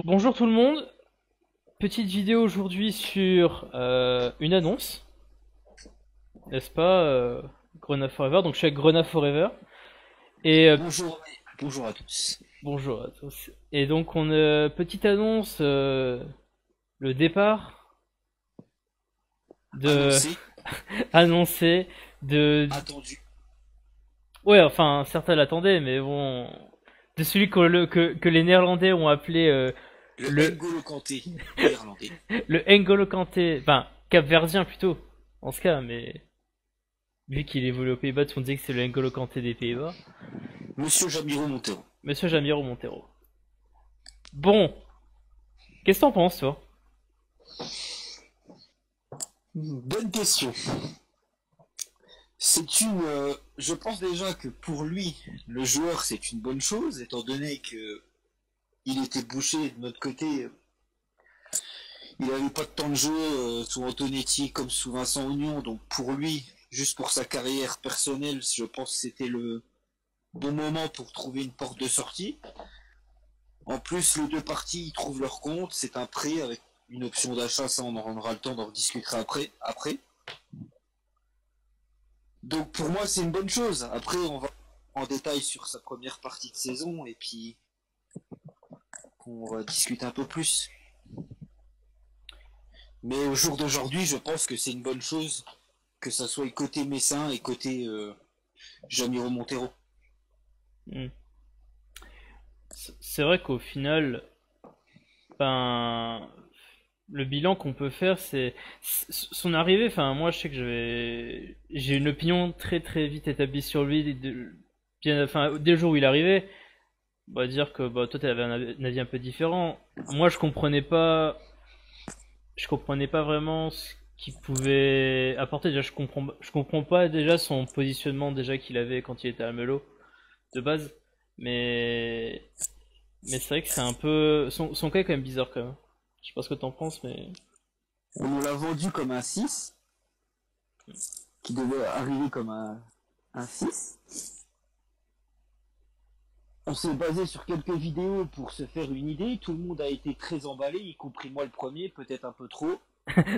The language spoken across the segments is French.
Bonjour tout le monde, petite vidéo aujourd'hui sur une annonce, n'est-ce pas, Grenade Forever. Donc je suis avec Grenade Forever et Bonjour, bonjour à tous. bonjour à tous. Et donc on petite annonce, le départ de Annoncé, annoncé de attendu, ouais, enfin certains l'attendaient, mais bon, de celui que les Néerlandais ont appelé le le N'Golo Kanté néerlandais. le N'Golo Kanté, enfin Cap-Verdien plutôt en ce cas, mais vu qu'il évolue aux Pays-Bas, tout le monde disait que c'est le N'Golo Kanté des Pays-Bas. Monsieur Jamiro Montero. Monsieur Jamiro Montero. Bon, qu'est-ce que t'en penses, toi? Bonne question. Je pense déjà que pour lui, le joueur, c'est une bonne chose, étant donné que il était bouché de notre côté. Il n'avait pas de temps de jeu sous Antonetti comme sous Vincent Oignon, donc pour lui, juste pour sa carrière personnelle, je pense que c'était le bon moment pour trouver une porte de sortie. En plus, les deux parties y trouvent leur compte. C'est un prêt avec une option d'achat, ça on aura le temps d'en rediscuter après. Donc pour moi, c'est une bonne chose. Après, on va en détail sur sa première partie de saison et puis on va discuter un peu plus. Mais au jour d'aujourd'hui, je pense que c'est une bonne chose que ça soit côté Messin et côté Jamiro Montero. Hmm. C'est vrai qu'au final, ben, le bilan qu'on peut faire, c'est son arrivée. Enfin, moi, je sais que j'ai une opinion très très vite établie sur lui, bien, enfin, dès le jour où il est arrivé. On va dire que bah, toi, tu avais un avis un peu différent. Moi, je comprenais pas vraiment ce qu'il pouvait apporter. Déjà, je comprends pas déjà son positionnement déjà qu'il avait quand il était à Melo de base. Mais, mais c'est vrai que c'est un peu, son cas est quand même bizarre quand même. Je sais pas ce que t'en penses, mais On nous l'a vendu comme un 6, qui devait arriver comme un 6. On s'est basé sur quelques vidéos pour se faire une idée. Tout le monde a été très emballé, y compris moi le premier, peut-être un peu trop.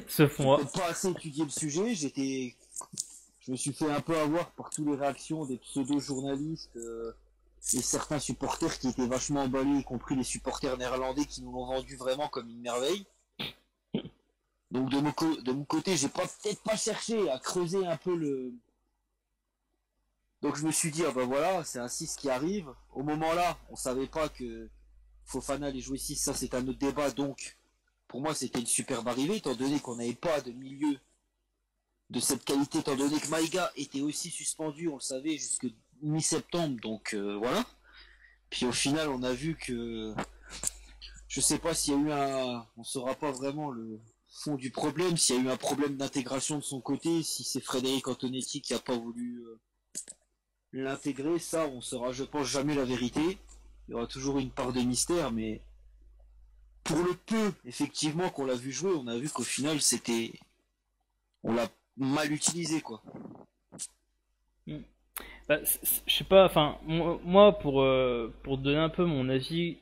sauf J'ai moi. peut-être pas assez étudié le sujet. Je me suis fait un peu avoir par toutes les réactions des pseudo-journalistes et certains supporters qui étaient vachement emballés, y compris les supporters néerlandais qui nous l'ont vendu vraiment comme une merveille. Donc de mon côté, j'ai peut-être pas cherché à creuser un peu le. Donc je me suis dit, ah ben voilà, c'est un 6 qui arrive. Au moment là, on savait pas que Fofana allait jouer 6, ça c'est un autre débat. Donc pour moi, c'était une superbe arrivée, étant donné qu'on n'avait pas de milieu de cette qualité, étant donné que Maïga était aussi suspendu, on le savait, jusque mi-septembre. Donc voilà. Puis au final, on a vu que je sais pas s'il y a eu un, on saura pas vraiment le fond du problème, s'il y a eu un problème d'intégration de son côté, si c'est Frédéric Antonetti qui a pas voulu l'intégrer, ça on saura je pense jamais la vérité. Il y aura toujours une part de mystère, mais pour le peu effectivement qu'on l'a vu jouer, on a vu qu'au final c'était, on l'a mal utilisé quoi. Hmm. Bah, je sais pas, enfin, moi pour donner un peu mon avis,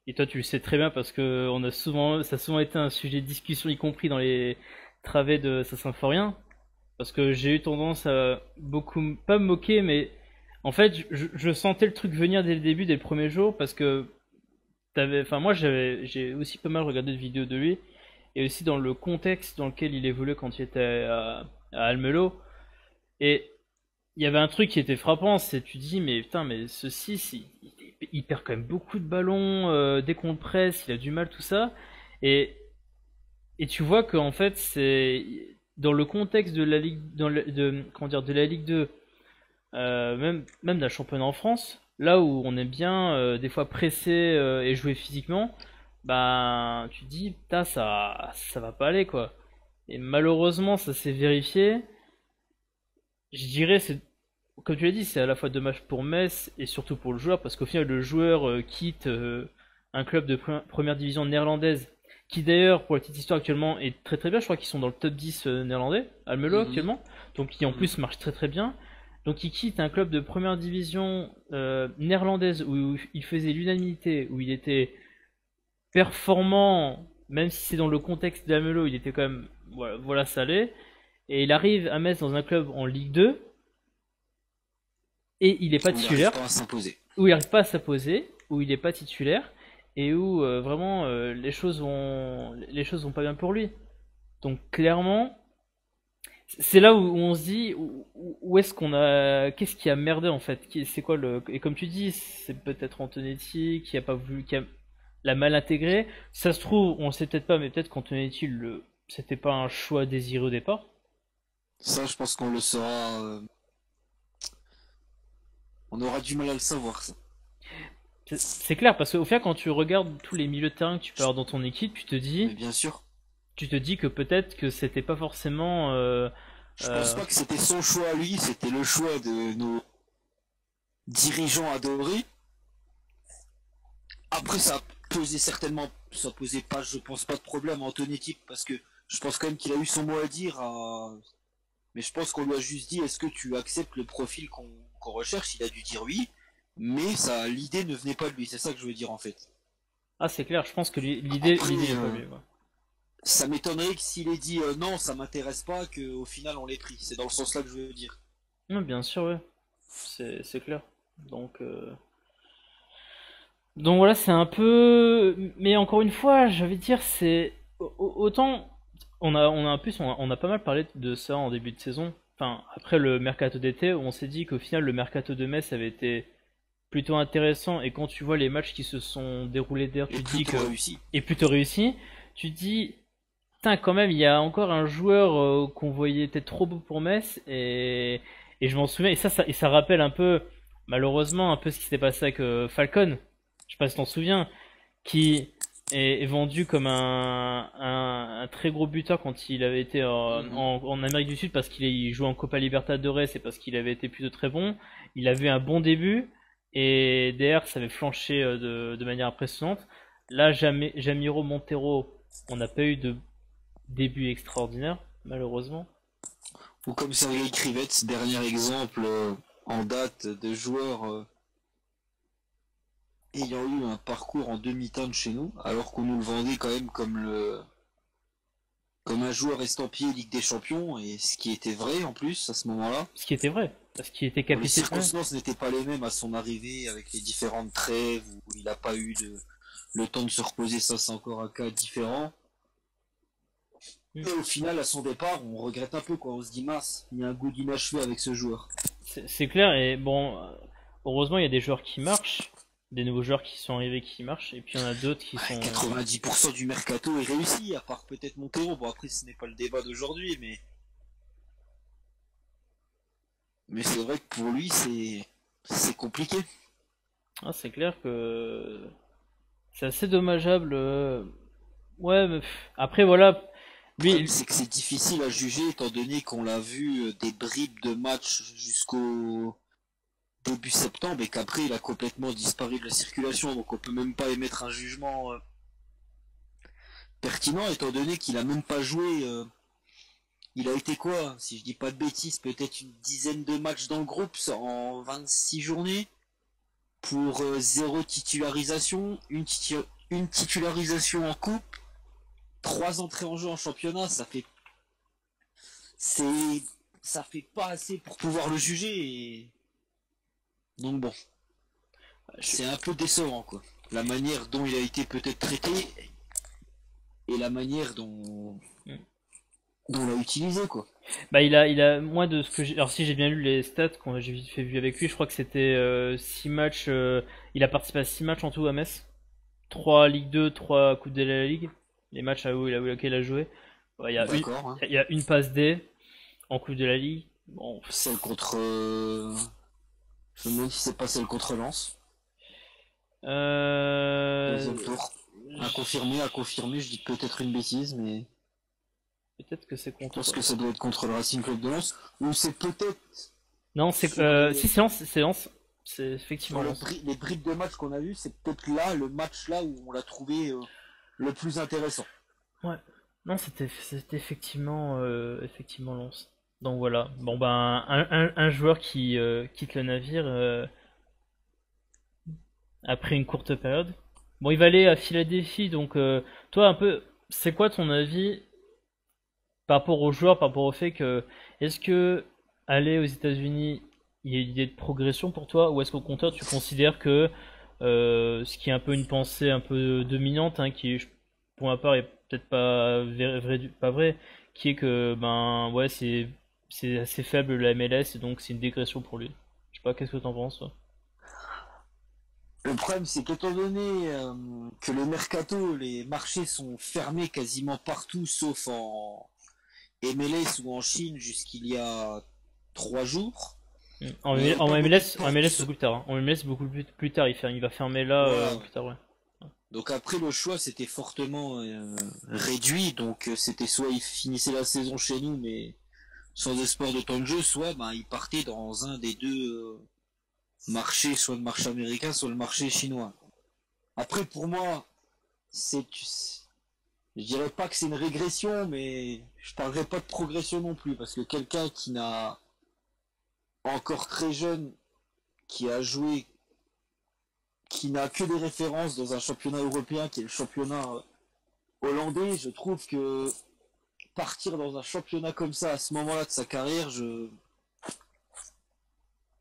et toi tu le sais très bien parce que ça a souvent été un sujet de discussion, y compris dans les travées de Saint-Symphorien. Parce que j'ai eu tendance à beaucoup, pas me moquer, mais en fait, je sentais le truc venir dès le début, dès le premier jour, parce que enfin moi j'ai aussi pas mal regardé de vidéos de lui, et aussi dans le contexte dans lequel il évoluait quand il était à Almelo, et il y avait un truc qui était frappant, c'est tu dis mais putain mais ce 6 il perd quand même beaucoup de ballons dès qu'on le presse, il a du mal tout ça, et et tu vois qu'en fait, c'est dans le contexte de la Ligue, comment dire, de la Ligue 2, même d'un championnat en France, là où on est bien des fois pressé et jouer physiquement, bah tu te dis, putain, ça va pas aller quoi. Et malheureusement, ça s'est vérifié. Je dirais, c'est comme tu l'as dit, c'est à la fois dommage pour Metz et surtout pour le joueur, parce qu'au final, le joueur quitte un club de première division néerlandaise, qui d'ailleurs, pour la petite histoire actuellement, est très très bien. Je crois qu'ils sont dans le top 10 néerlandais, Almelo Mhm. actuellement, donc qui en Mhm. plus marche très très bien. Donc il quitte un club de première division néerlandaise où il faisait l'unanimité, où il était performant, même si c'est dans le contexte d'Almelo, il était quand même, voilà, ça allait. Et il arrive à Metz dans un club en Ligue 2 et il est pas On n'arrive titulaire, pas à s'imposer. où il n'arrive pas à s'imposer, où il est pas titulaire et où vraiment les choses vont pas bien pour lui. Donc clairement, c'est là où on se dit où est-ce qu'on a, qu'est-ce qui a merdé en fait, c'est quoi le, et comme tu dis, c'est peut-être Antonetti qui a pas voulu, qui a l'a mal intégré. Ça se trouve, on le sait peut-être pas, mais peut-être qu'Antonetti c'était pas un choix désiré au départ. Ça, je pense qu'on le saura. On aura du mal à le savoir, ça. C'est clair parce qu'au final, quand tu regardes tous les milieux de terrain que tu peux avoir dans ton équipe, Mais bien sûr. tu te dis que peut-être que c'était pas forcément Je pense euh, pas que c'était son choix à lui, c'était le choix de nos dirigeants adorés. Après, ça posait certainement, ça posait pas, je pense pas de problème à Antonetti, parce que je pense quand même qu'il a eu son mot à dire. Mais je pense qu'on lui a juste dit, est-ce que tu acceptes le profil qu'on recherche? Il a dû dire oui, mais ça, l'idée ne venait pas de lui. C'est ça que je veux dire en fait. ah, c'est clair, je pense que Après, l'idée n'est pas lui. Ouais. ça m'étonnerait que s'il ait dit non, ça m'intéresse pas, qu'au final on l'ait pris. C'est dans le sens là que je veux dire. Non, bien sûr, ouais. C'est clair. Donc, donc voilà, c'est un peu. Mais encore une fois, j'avais dire, c'est. Autant. On a un peu, on a pas mal parlé de ça en début de saison. Enfin, après le mercato d'été, où on s'est dit qu'au final, le mercato de Metz avait été plutôt intéressant. Et quand tu vois les matchs qui se sont déroulés d'ailleurs, Et tu te dis plutôt que. réussi. Et plutôt réussi, tu te dis. Putain, quand même, il y a encore un joueur qu'on voyait peut-être trop beau pour Metz. Et je m'en souviens. Et ça rappelle un peu, malheureusement, un peu ce qui s'est passé avec Falcon. Je sais pas si t'en souviens, qui est vendu comme un très gros buteur quand il avait été Mhm. en Amérique du Sud parce qu'il jouait en Copa Libertadores et parce qu'il avait été plutôt très bon. Il avait un bon début et derrière ça avait flanché de manière impressionnante. Là, Jamiro Montero, on n'a pas eu de début extraordinaire, malheureusement. Ou comme Sergei Krivets, dernier exemple en date de joueur ayant eu un parcours en demi-teinte chez nous, alors qu'on nous le vendait quand même comme un joueur estampillé Ligue des Champions, et ce qui était vrai en plus à ce moment-là. Ce qui était vrai, parce qu'il était Bon, les capitaine. Ouais. circonstances n'étaient pas les mêmes à son arrivée, avec les différentes trêves où il n'a pas eu le temps de se reposer, ça c'est encore un cas différent. Mm. Et au final, à son départ, on regrette un peu quoi, on se dit mince, il y a un goût d'inachevé avec ce joueur. C'est clair, et bon, heureusement, il y a des joueurs qui marchent, des nouveaux joueurs qui sont arrivés qui marchent, et puis il y en a d'autres qui Ouais, sont. 90% du mercato est réussi, à part peut-être Montero. Bon, après, ce n'est pas le débat d'aujourd'hui, mais c'est vrai que pour lui, c'est compliqué. Ah, c'est clair que c'est assez dommageable. Ouais, mais après, voilà, Le problème, lui, c'est que c'est difficile à juger, étant donné qu'on l'a vu des bribes de match jusqu'au début septembre, et qu'après, il a complètement disparu de la circulation, donc on peut même pas émettre un jugement pertinent, étant donné qu'il a même pas joué. Il a été quoi? Si je dis pas de bêtises, peut-être une dizaine de matchs dans le groupe en 26 journées pour zéro titularisation, une titularisation en coupe, trois entrées en jeu en championnat, c'est ça fait pas assez pour pouvoir le juger. Donc bon, je- c'est un peu décevant quoi. La manière dont il a été peut-être traité et la manière dont on l'a utilisé quoi. bah, moi de ce que j'ai, alors si j'ai bien lu les stats quand j'ai vite fait vu avec lui, je crois que c'était 6 matchs, il a participé à 6 matchs en tout à Metz, 3 Ligue 2, 3 Coupe de la Ligue, les matchs auxquels il a joué. Ouais, D'accord. Hein. il y a une passe D en Coupe de la Ligue. Bon, Celle contre, je me demande si c'est pas celle contre Lens. euh, Deuxième tour. j- À confirmer, je dis peut-être une bêtise, mais peut-être que c'est je pense contre. que ça doit être contre le Racing Club de Lens. Ou c'est peut-être Non, sur si c'est Lens, c'est effectivement Lens. les bribes de match qu'on a vu, c'est peut-être là, le match là où on l'a trouvé le plus intéressant. Ouais. Non, c'était effectivement Lens. Donc voilà. Bon ben un joueur qui quitte le navire après une courte période. Bon, il va aller à Philadelphie, donc toi, un peu, c'est quoi ton avis par rapport aux joueurs, par rapport au fait que, est-ce que aller aux États-Unis, il y a une idée de progression pour toi, ou est-ce qu'au contraire, tu considères que ce qui est un peu une pensée un peu dominante, hein, qui, pour ma part, est peut-être pas pas vrai, qui est que, ben, ouais, c'est assez faible la MLS, et donc c'est une dégression pour lui. Je sais pas, qu'est-ce que t'en penses, toi? Le problème, c'est qu'étant donné que le mercato, les marchés sont fermés quasiment partout, sauf en MLS ou en Chine jusqu'il y a 3 jours, En, il n'y avait en pas beaucoup de MLS, en MLS portes. c'est beaucoup plus tard. Hein. En MLS beaucoup plus tard. Il va fermer là Voilà. plus tard, ouais. Donc après, le choix s'était fortement réduit. Donc c'était soit il finissait la saison chez nous, mais sans espoir de temps de jeu, soit ben, il partait dans un des deux marchés, soit le marché américain, soit le marché chinois. Après, pour moi, c'est, je dirais pas que c'est une régression, mais je parlerai pas de progression non plus, parce que quelqu'un qui n'a encore très jeune, qui a joué, qui n'a que des références dans un championnat européen, qui est le championnat hollandais, je trouve que partir dans un championnat comme ça à ce moment-là de sa carrière,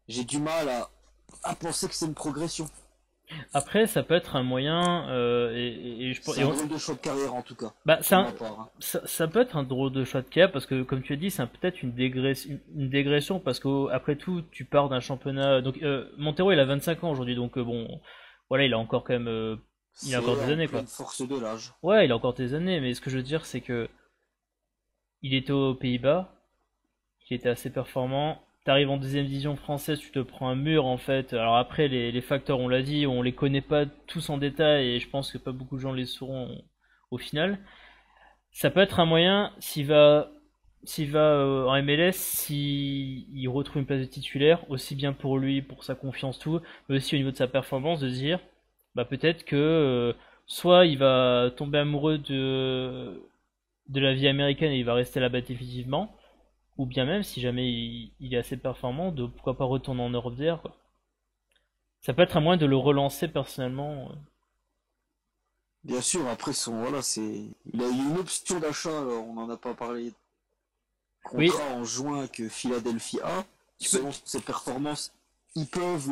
j'ai du mal à penser que c'est une progression. Après, ça peut être un moyen et je pense C'est un drôle de choix de carrière en tout cas, bah pour ma part. Hein. ça peut être un drôle de choix de cas parce que comme tu as dit, c'est peut-être une dégression parce qu'après tout, tu pars d'un championnat. Donc Montero, il a 25 ans aujourd'hui, donc bon, voilà, il a encore quand même, il a encore C'est des en années quoi. pleine force de l'âge. Ouais, il a encore des années, mais ce que je veux dire, c'est que il était aux Pays-Bas, qui était assez performant. T'arrives en deuxième division française, tu te prends un mur en fait. Alors après, les facteurs, on l'a dit, on les connaît pas tous en détail et je pense que pas beaucoup de gens les sauront au final. Ça peut être un moyen s'il va en MLS, s'il retrouve une place de titulaire, aussi bien pour lui, pour sa confiance, tout, mais aussi au niveau de sa performance, de se dire, bah peut-être que soit il va tomber amoureux de la vie américaine et il va rester là-bas définitivement, ou bien même, si jamais il est assez performant, de pourquoi pas retourner en Europe DR, quoi. Ça peut être un moyen de le relancer personnellement. Bien sûr, après son voilà, il a eu une option d'achat, on n'en a pas parlé, Oui, contrat en juin que Philadelphie a. tu peux. Selon ses performances, ils peuvent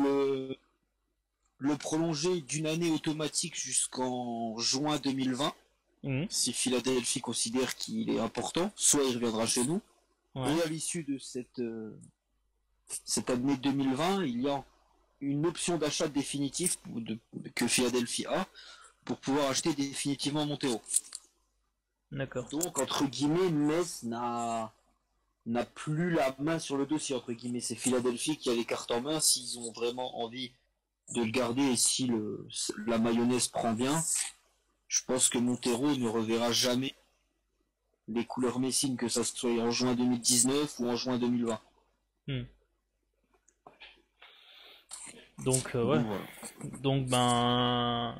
le prolonger d'une année automatique jusqu'en juin 2020, Mhm, si Philadelphie considère qu'il est important, soit il reviendra chez nous. ouais. Et à l'issue de cette année 2020, il y a une option d'achat définitive que Philadelphie a pour pouvoir acheter définitivement Montero. D'accord. Donc, entre guillemets, Metz n'a plus la main sur le dossier, entre guillemets. C'est Philadelphie qui a les cartes en main s'ils ont vraiment envie de le garder et si la mayonnaise prend bien. Je pense que Montero ne reverra jamais les couleurs messines, que ça soit en juin 2019 ou en juin 2020. Hmm. Donc, ouais. Donc voilà. Donc, ben.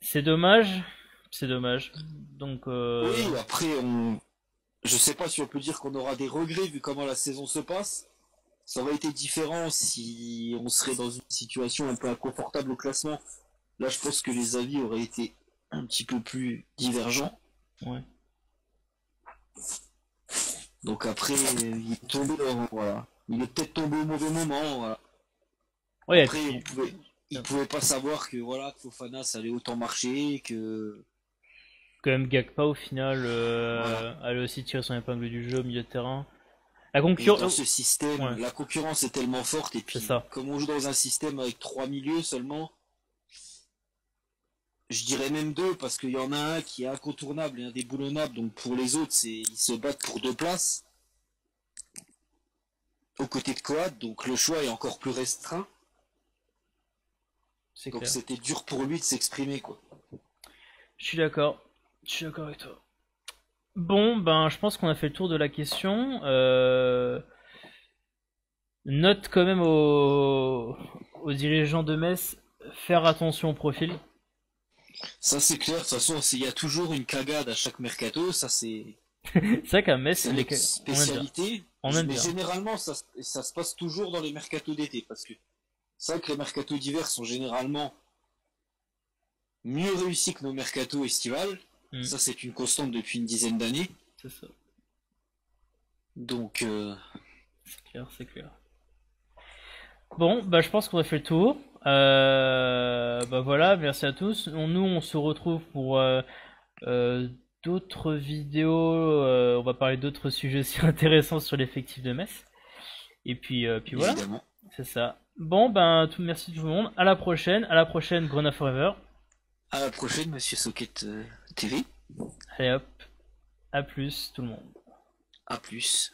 C'est dommage. C'est dommage. Donc, Oui, après, je sais pas si on peut dire qu'on aura des regrets vu comment la saison se passe. Ça aurait été différent si on serait dans une situation un peu inconfortable au classement. Là, je pense que les avis auraient été un petit peu plus divergents. ouais. Donc après, il est tombé, voilà. Il est peut-être tombé au mauvais moment. Voilà. Ouais, et Après, puis, il pouvait pas savoir que voilà, que Fofana ça allait autant marcher, que quand même, Gakpa, au final, voilà. allait aussi tirer son épingle du jeu au milieu de terrain. La Et dans concurrence. ce système, Ouais, la concurrence est tellement forte, et c'est puis ça. comme on joue dans un système avec 3 milieux seulement, je dirais même deux, parce qu'il y en a un qui est incontournable et indéboulonnable, donc pour les autres, ils se battent pour 2 places aux côtés de Coad, donc le choix est encore plus restreint. C'est Donc clair. c'était dur pour lui de s'exprimer, quoi. Je suis d'accord. Je suis d'accord avec toi. Bon, ben, je pense qu'on a fait le tour de la question. Note quand même aux dirigeants de Metz, faire attention au profil. Ça c'est clair, de toute façon, il y a toujours une cagade à chaque mercato, ça C'est vrai qu'à Metz, c'est notre on aime bien. spécialité, On aime mais bien. généralement ça se passe toujours dans les mercatos d'été, parce que c'est vrai que les mercatos d'hiver sont généralement mieux réussi que nos mercato estivales. Ça, c'est une constante depuis une dizaine d'années. C'est ça. Donc, C'est clair, c'est clair. Bon, bah je pense qu'on a fait le tour. Bah voilà, merci à tous. Nous, on se retrouve pour euh, d'autres vidéos. On va parler d'autres sujets aussi intéressants sur l'effectif de Metz. Et puis voilà, évidemment. c'est ça. Bon, ben, merci tout le monde. À la prochaine, Grena Forever. À la prochaine, Monsieur Socket TV. Allez hop, à plus tout le monde. À plus.